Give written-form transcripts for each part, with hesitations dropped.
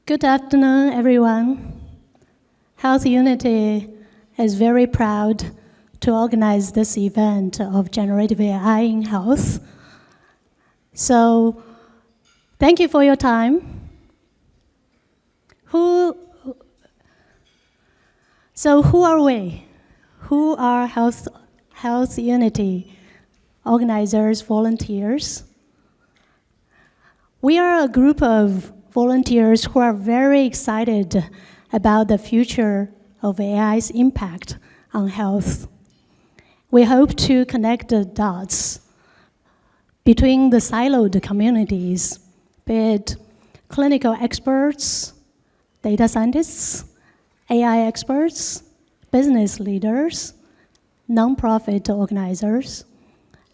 Good afternoon, everyone. HealthUnity is very proud to organize this event of generative AI in health. So, thank you for your time. Who are we? Who are HealthUnity organizers, volunteers? We are a group of volunteers who are very excited about the future of AI's impact on health. We hope to connect the dots between the siloed communities, be it clinical experts, data scientists, AI experts, business leaders, nonprofit organizers,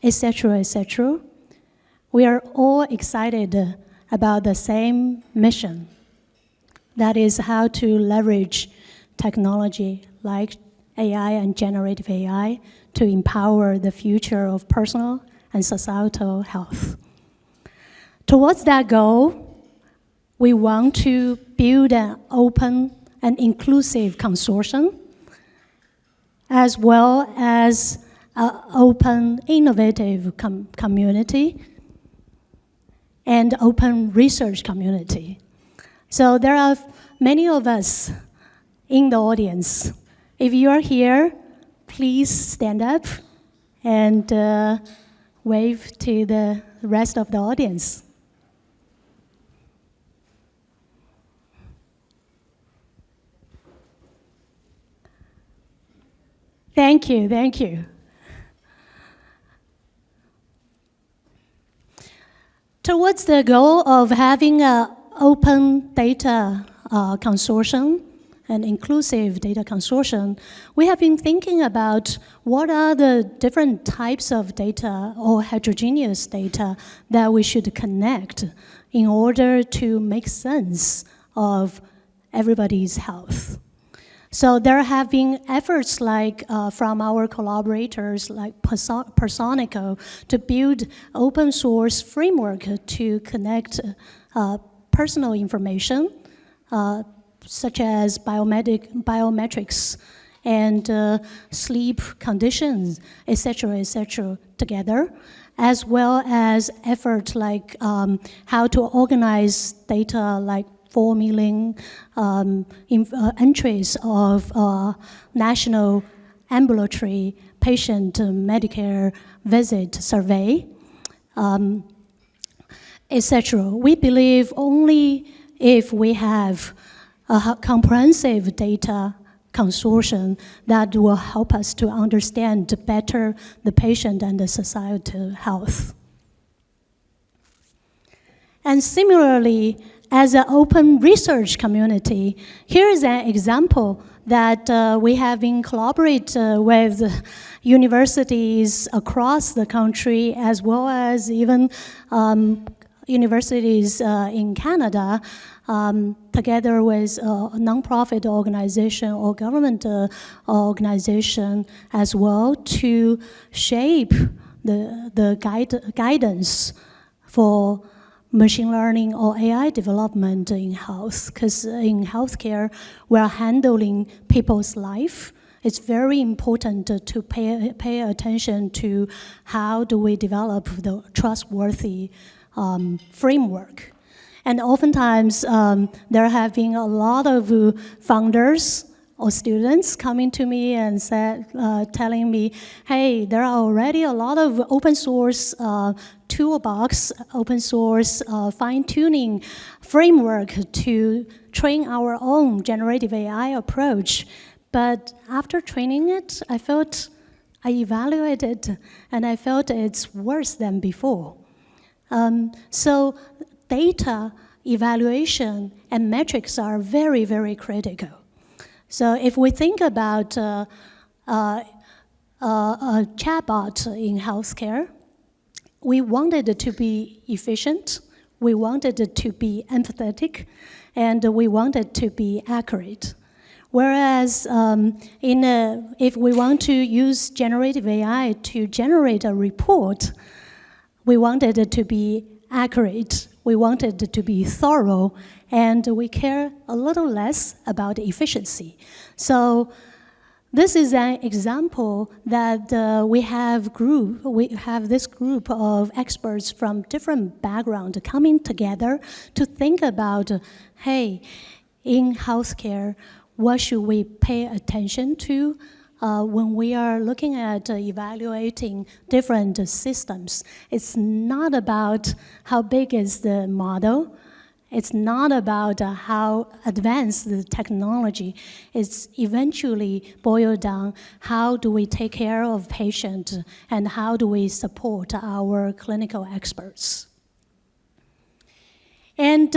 etc., etc. We are all excited about the same mission. That is how to leverage technology like AI and generative AI to empower the future of personal and societal health. Towards that goal, we want to build an open and inclusive consortium, as well as an open, innovative community and open research community. So there are many of us in the audience. If you are here, please stand up and wave to the rest of the audience. Thank you, thank you. Towards the goal of having an open data consortium, an inclusive data consortium, we have been thinking about what are the different types of data or heterogeneous data that we should connect in order to make sense of everybody's health. So there have been efforts like from our collaborators like Personico to build open source framework to connect personal information such as biometrics and sleep conditions, etc., together, as well as efforts like how to organize data like 4 million entries of national ambulatory patient Medicare visit survey, etc. We believe only if we have a comprehensive data consortium that will help us to understand better the patient and the societal health. And similarly, as an open research community, here is an example that we have been collaborating with universities across the country, as well as even universities in Canada, together with a nonprofit organization or government organization as well, to shape the guidance for machine learning or AI development in health, because in healthcare, we're handling people's life. It's very important to pay attention to how do we develop the trustworthy framework. And oftentimes, there have been a lot of founders or students coming to me and telling me, hey, there are already a lot of open source toolbox, open source fine-tuning framework to train our own generative AI approach. But after training it, I evaluated, and I felt it's worse than before. So data evaluation and metrics are very, very critical. So if we think about a chatbot in healthcare, we wanted it to be efficient, we wanted it to be empathetic, and we wanted it to be accurate. Whereas if we want to use generative AI to generate a report, we wanted it to be accurate. We want it to be thorough, and we care a little less about efficiency. So this is an example that we have this group of experts from different backgrounds coming together to think about, hey, in healthcare, what should we pay attention to when we are looking at evaluating different systems? It's not about how big is the model. It's not about how advanced the technology. It's eventually boiled down, how do we take care of patients and how do we support our clinical experts? And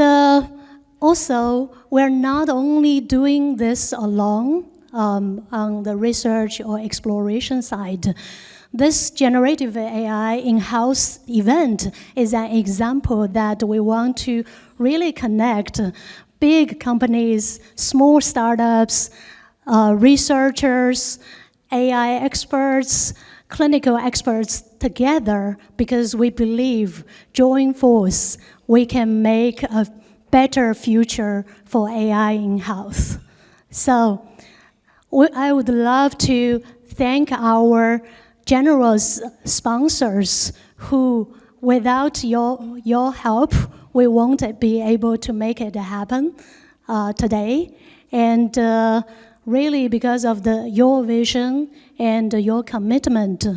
also, we're not only doing this alone on the research or exploration side. This generative AI in-house event is an example that we want to really connect big companies, small startups, researchers, AI experts, clinical experts together, because we believe, join force, we can make a better future for AI in health. So I would love to thank our generous sponsors who, without your help, we won't be able to make it happen today. And really, because of your vision and your commitment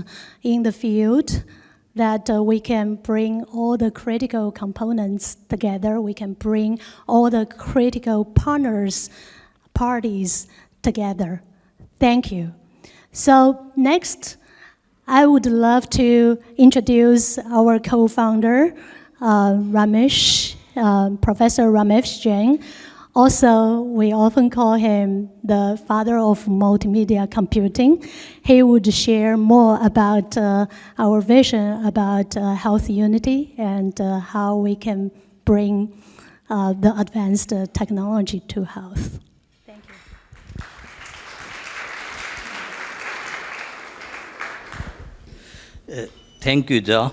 in the field, that we can bring all the critical components together. We can bring all the critical parties together. Thank you. So next, I would love to introduce our co-founder, Ramesh, Professor Ramesh Jain. Also, we often call him the father of multimedia computing. He would share more about our vision about HealthUnity and how we can bring the advanced technology to health. Thank you. Thank you, Jo.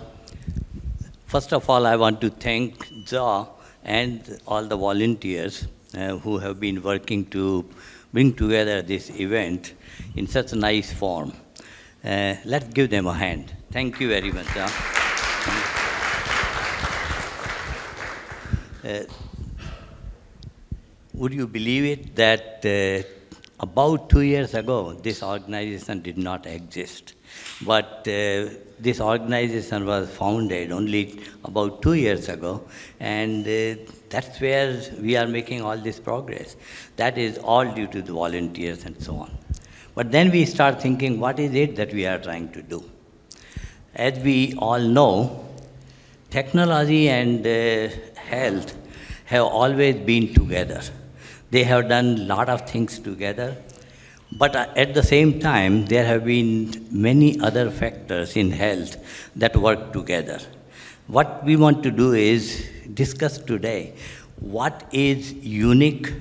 First of all, I want to thank Jo and all the volunteers who have been working to bring together this event in such a nice form. Let's give them a hand. Thank you very much. Would you believe it that about 2 years ago, this organization did not exist. But this organization was founded only about 2 years ago, and that's where we are making all this progress. That is all due to the volunteers and so on. But then we start thinking, what is it that we are trying to do? As we all know, technology and health have always been together. They have done a lot of things together. But at the same time, there have been many other factors in health that work together. What we want to do is discuss today what is unique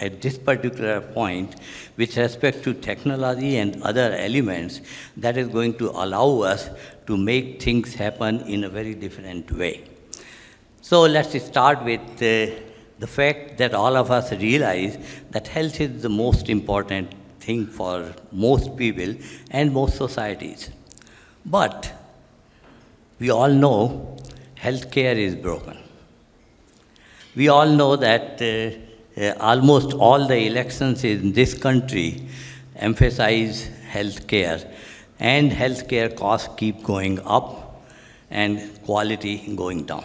at this particular point with respect to technology and other elements that is going to allow us to make things happen in a very different way. So let's start with the fact that all of us realize that health is the most important thing for most people and most societies. But we all know healthcare is broken. We all know that almost all the elections in this country emphasize healthcare, and healthcare costs keep going up and quality going down.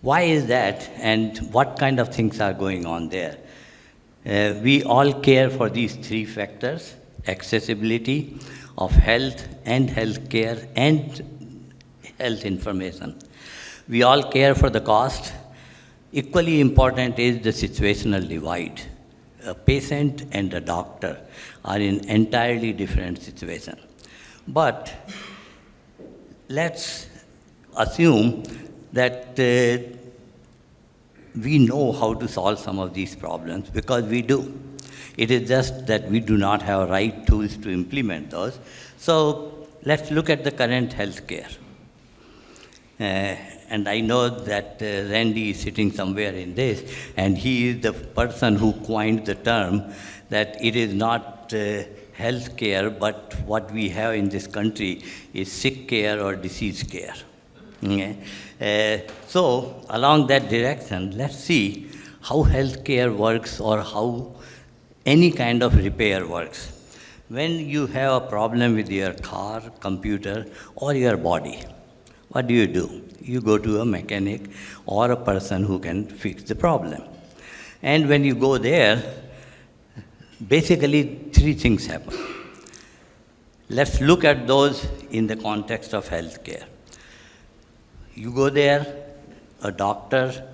Why is that, and what kind of things are going on there? We all care for these three factors: accessibility of health and healthcare and health information. We all care for the cost. Equally important is the situational divide. A patient and a doctor are in entirely different situation. But let's assume that we know how to solve some of these problems, because we do. It is just that we do not have right tools to implement those. So let's look at the current healthcare. And I know that Randy is sitting somewhere in this, and he is the person who coined the term that it is not health care, but what we have in this country is sick care or disease care. Okay? So along that direction, let's see how healthcare works or how any kind of repair works. When you have a problem with your car, computer, or your body, what do? You go to a mechanic or a person who can fix the problem. And when you go there, basically three things happen. Let's look at those in the context of healthcare. You go there, a doctor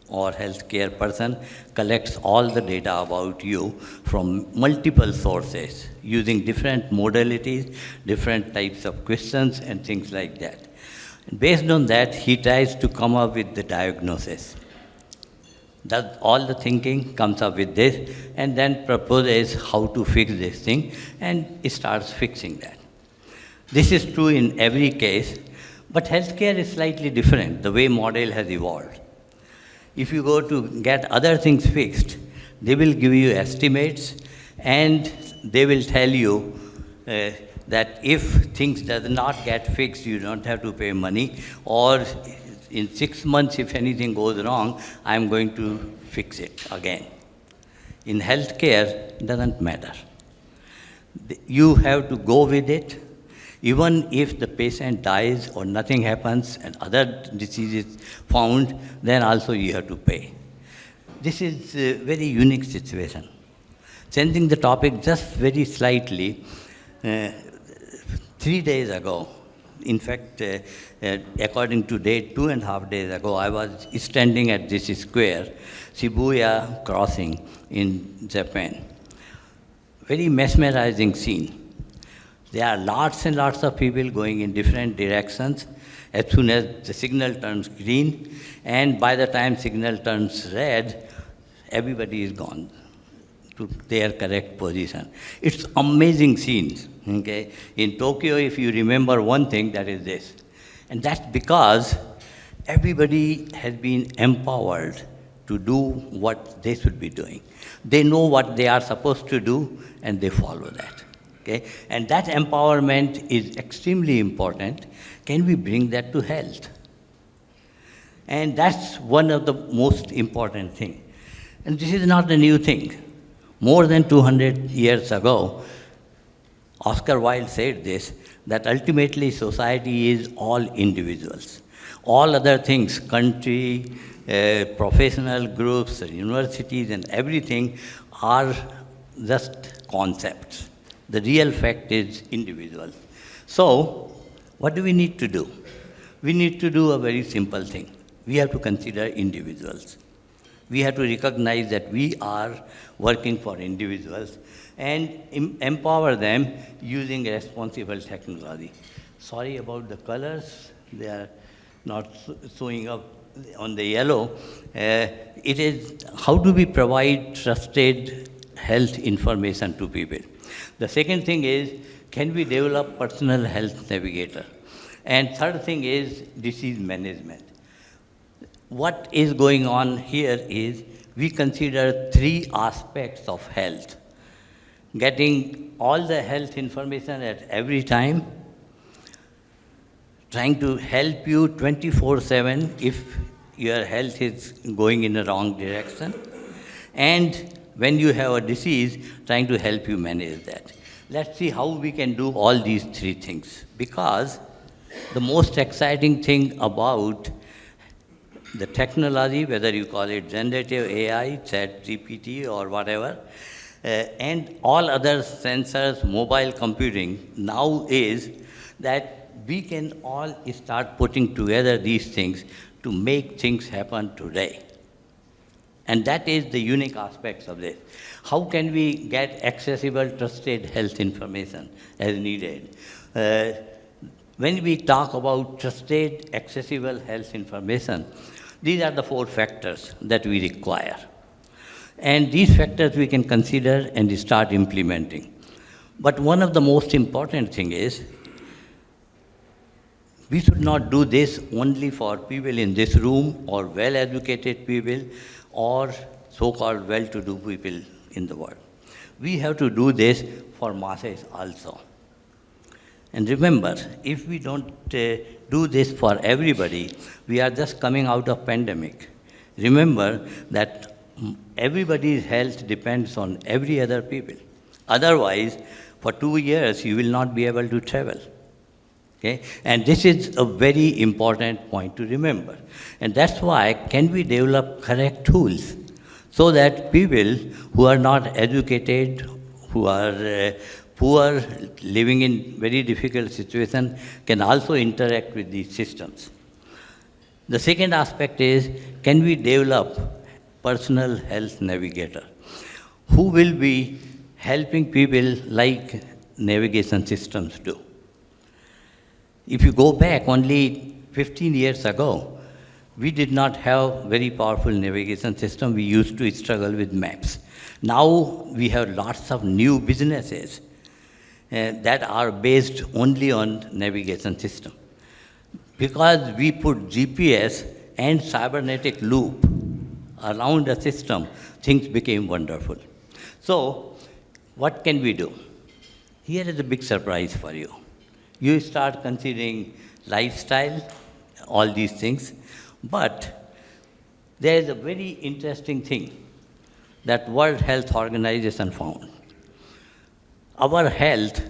or healthcare person collects all the data about you from multiple sources using different modalities, different types of questions and things like that. And based on that, he tries to come up with the diagnosis. Does all the thinking, comes up with this, and then proposes how to fix this thing, and starts fixing that. This is true in every case, but healthcare is slightly different, the way model has evolved. If you go to get other things fixed, they will give you estimates, and they will tell you that if things does not get fixed, you don't have to pay money, or in 6 months, if anything goes wrong, I'm going to fix it again. In healthcare, doesn't matter. You have to go with it. Even if the patient dies or nothing happens and other diseases found, then also you have to pay. This is a very unique situation. Changing the topic just very slightly, 3 days ago, in fact, according to date, 2.5 days ago, I was standing at this square, Shibuya crossing in Japan. Very mesmerizing scene. There are lots and lots of people going in different directions as soon as the signal turns green, and by the time signal turns red, everybody is gone to their correct position. It's amazing scenes. Okay? In Tokyo, if you remember one thing, that is this. And that's because everybody has been empowered to do what they should be doing. They know what they are supposed to do, and they follow that. Okay? And that empowerment is extremely important. Can we bring that to health? And that's one of the most important things. And this is not a new thing. More than 200 years ago, Oscar Wilde said this, that ultimately society is all individuals. All other things, country, professional groups, universities, and everything are just concepts. The real fact is individual. So, what do we need to do? We need to do a very simple thing. We have to consider individuals. We have to recognize that we are working for individuals and empower them using responsible technology. Sorry about the colors. They are not showing up on the yellow. It is how do we provide trusted health information to people? The second thing is, can we develop personal health navigator? And third thing is disease management. What is going on here is we consider 3 aspects of health. Getting all the health information at every time, trying to help you 24/7 if your health is going in the wrong direction, and when you have a disease, trying to help you manage that. Let's see how we can do all these 3 things, because the most exciting thing about the technology, whether you call it generative AI, chat GPT or whatever, and all other sensors, mobile computing, now is that we can all start putting together these things to make things happen today. And that is the unique aspects of this. How can we get accessible, trusted health information as needed? When we talk about trusted, accessible health information, these are the 4 factors that we require. And these factors we can consider and start implementing. But one of the most important thing is, We should not do this only for people in this room or well-educated people or so-called well-to-do people in the world. We have to do this for masses also. And remember, if we don't do this for everybody, we are just coming out of pandemic. Remember that everybody's health depends on every other people. Otherwise, for 2 years, you will not be able to travel. Okay? And this is a very important point to remember. And that's why can we develop correct tools so that people who are not educated, who are poor, living in very difficult situation, can also interact with these systems. The second aspect is, can we develop personal health navigator who will be helping people like navigation systems do? If you go back only 15 years ago, we did not have very powerful navigation system. We used to struggle with maps. Now we have lots of new businesses that are based only on navigation system. Because we put GPS and cybernetic loop around a system, things became wonderful. So what can we do? Here is a big surprise for you. You start considering lifestyle, all these things, but there is a very interesting thing that World Health Organization found. Our health,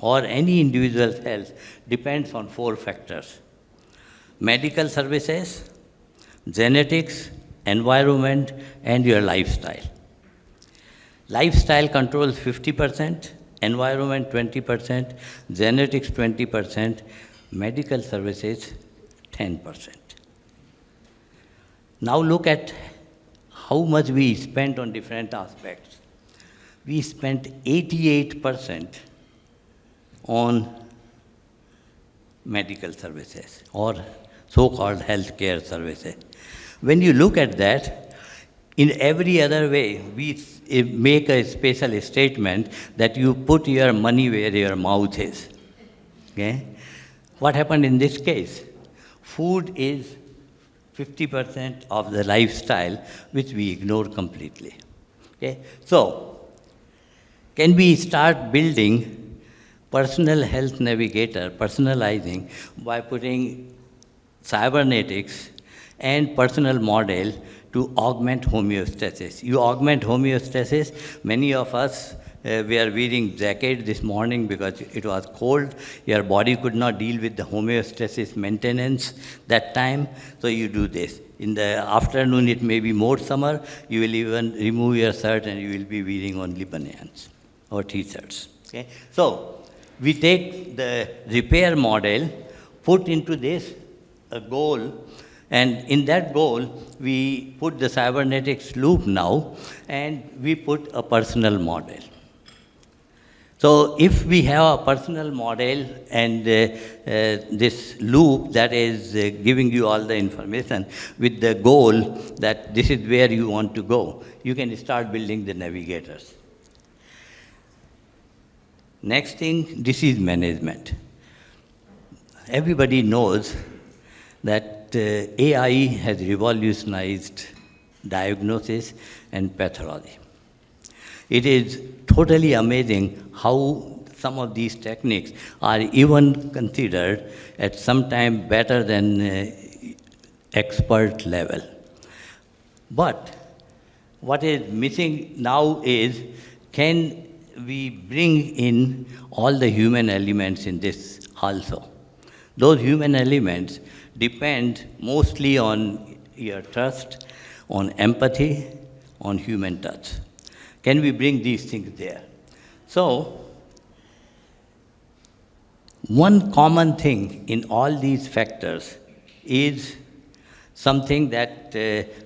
or any individual's health, depends on 4 factors: medical services, genetics, environment, and your lifestyle. Lifestyle controls 50%, environment 20%, genetics 20%, medical services 10%. Now look at how much we spent on different aspects. We spent 88% on medical services or so-called healthcare services. When you look at that, in every other way, we make a special statement that you put your money where your mouth is. Okay? What happened in this case? Food is 50% of the lifestyle, which we ignore completely. Okay? So, can we start building personal health navigator, personalizing, by putting cybernetics and personal model to augment homeostasis? You augment homeostasis. Many of us were wearing jacket this morning because it was cold. Your body could not deal with the homeostasis maintenance that time, so you do this. In the afternoon, it may be more summer. You will even remove your shirt and you will be wearing only banyans or t-shirts. Okay? So we take the repair model, put into this a goal, and in that goal, we put the cybernetics loop now, and we put a personal model. So if we have a personal model and this loop that is giving you all the information with the goal that this is where you want to go, you can start building the navigators. Next thing, disease management. Everybody knows that AI has revolutionized diagnosis and pathology. It is totally amazing how some of these techniques are even considered at some time better than expert level. But what is missing now is, can we bring in all the human elements in this also? Those human elements depend mostly on your trust, on empathy, on human touch. Can we bring these things there? So, one common thing in all these factors is something that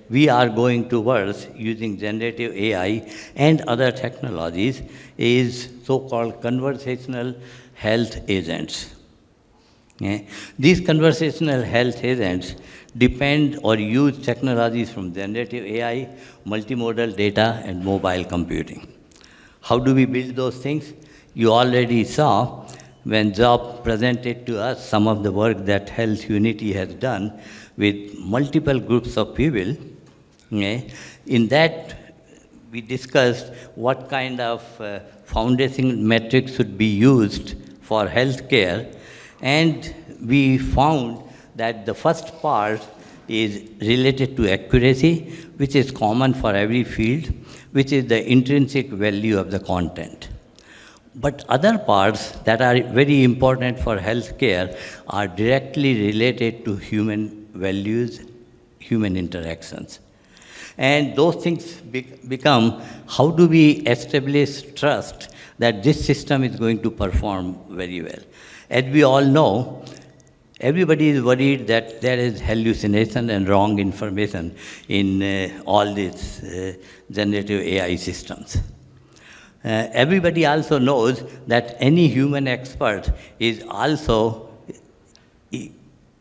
we are going towards using generative AI and other technologies, is so-called conversational health agents. Okay? These conversational health agents depend or use technologies from generative AI, multimodal data, and mobile computing. How do we build those things? You already saw when Job presented to us some of the work that HealthUnity has done with multiple groups of people. In that, we discussed what kind of foundation metrics should be used for healthcare, and we found that the first part is related to accuracy, which is common for every field, which is the intrinsic value of the content. But other parts that are very important for healthcare are directly related to human values, human interactions. And those things become, how do we establish trust that this system is going to perform very well? As we all know, everybody is worried that there is hallucination and wrong information in all these generative AI systems. Everybody also knows that any human expert is also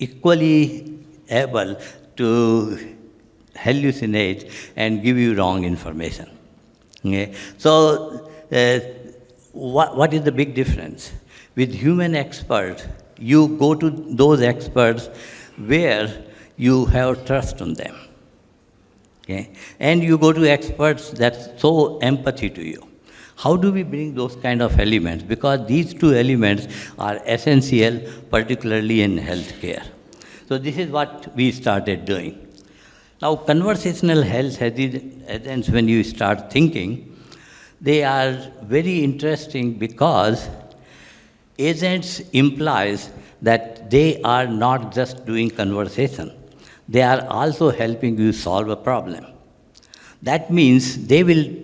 equally able to hallucinate and give you wrong information. Okay? So, what is the big difference? With human experts, you go to those experts where you have trust on them. Okay? And you go to experts that show empathy to you. How do we bring those kind of elements? Because these two elements are essential, particularly in healthcare. So this is what we started doing. Now, conversational health agents, when you start thinking, they are very interesting because agents implies that they are not just doing conversation. They are also helping you solve a problem. That means they will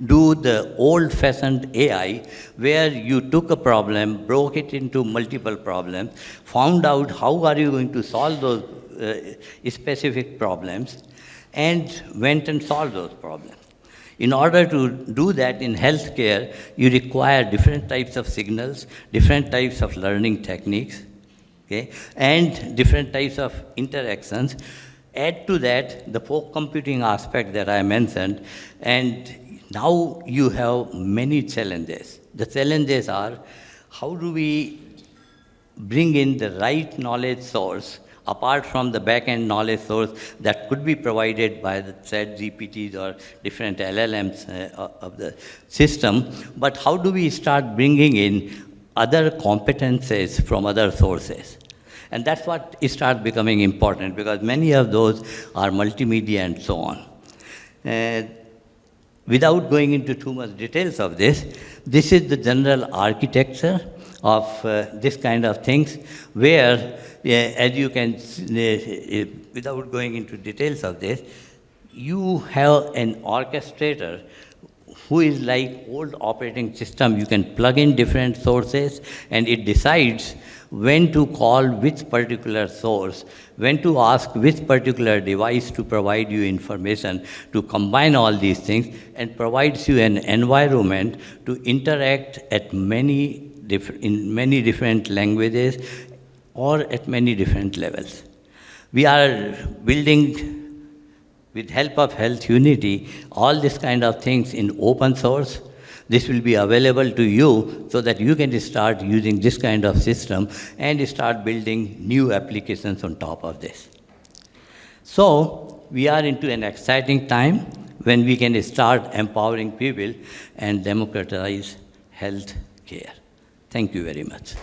do the old-fashioned AI, where you took a problem, broke it into multiple problems, found out how are you going to solve those specific problems, and went and solved those problems. In order to do that in healthcare, you require different types of signals, different types of learning techniques, okay, and different types of interactions. Add to that the folk computing aspect that I mentioned, and now you have many challenges. The challenges are, how do we bring in the right knowledge source apart from the back-end knowledge source that could be provided by the ChatGPTs or different LLMs of the system, but how do we start bringing in other competences from other sources? And that's what starts becoming important, because many of those are multimedia and so on. Without going into too much details of this, this is the general architecture of this kind of things, where, as you can, without going into details of this, you have an orchestrator who is like old operating system. You can plug in different sources, and it decides when to call which particular source, when to ask which particular device to provide you information, to combine all these things, and provides you an environment to interact at in many different languages or at many different levels. We are building, with help of HealthUnity, all this kind of things in open source. This will be available to you so that you can start using this kind of system and start building new applications on top of this. So we are into an exciting time when we can start empowering people and democratize health care. Thank you very much.